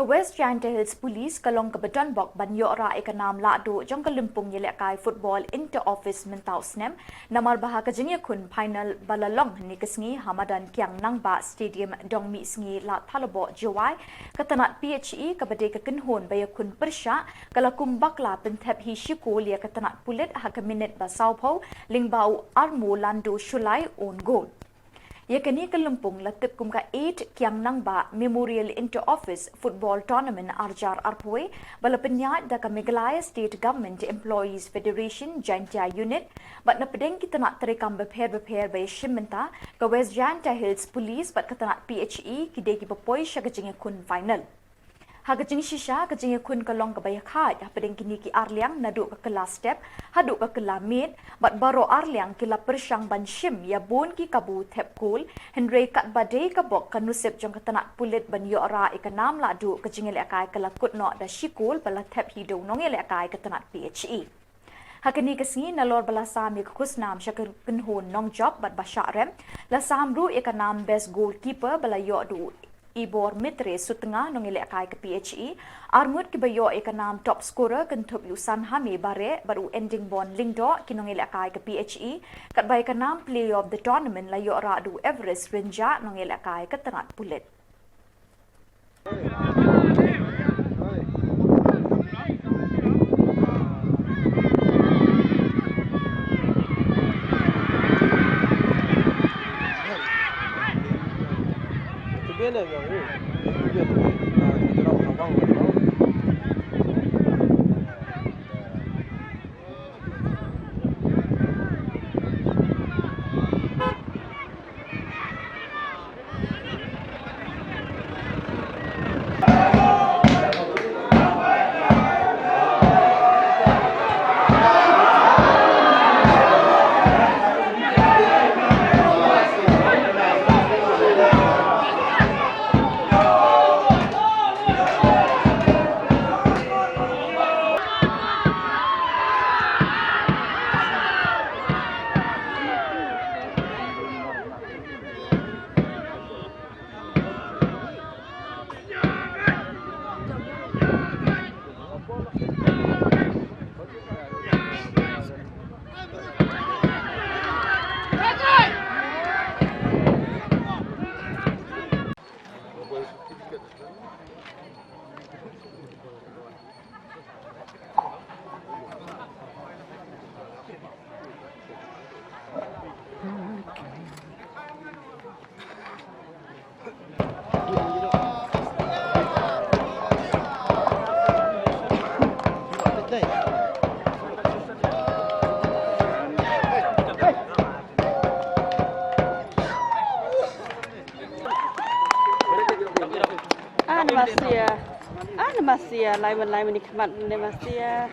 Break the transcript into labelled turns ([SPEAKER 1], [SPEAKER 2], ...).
[SPEAKER 1] WJH Police kalong kebetulan bok banyo ra ikanam lahduh jong kelumpung yelekai football inter office mentau snem namar baha kejengya kun final balalong ni kesngi hamadan Kiang Nangbah stadium dong mi sngi la thalabo jawai ketanat PHE kebede kekenhon baya kun persya kalakum bakla pentep hi shikul ya ketanat pulit haka minit basaupo lingbau armu landu shulai on goal. Ia kini kelumpung latip kumka 8 Kiang Nangbah Memorial Inter-Office Football Tournament arjar arpue bala penyat Daka Meghalaya State Government Employees Federation Jantia Unit bat na pedeng kita nak terekam beper by shimenta ke WJH Police bat kata nak PHE kide ki bepoi syagajing kun final. Hagajing shisha kajing kun kalong kabaya khat pedeng kini ki arliang naduk ke kelas step haduk ke kelamit bat baro arliang kila persyang ban shim ya bon ki kabu tep kul henry kat badai kabok kanusip jong katanak pulit ban yora ikanam ladu kajing lekai kelakut no da shikul bala tep hidung nong lekai katanak PHE. Hakini kesini nalor bala sami kusnam syakir kenhun nong job bat basyarem la samru ikanam best goalkeeper bala yodu Ibor mitre sutengah nongilek kai ke PHE armut ki bayo ikanam top scorer kentup yusan hami bare baru ending bon lingdo ki nongilek kai ke PHE kat bai kanam player of the tournament la yo radu Everest Renja nongilek kai ke tenat pulit.
[SPEAKER 2] Masih lain ni kemat masih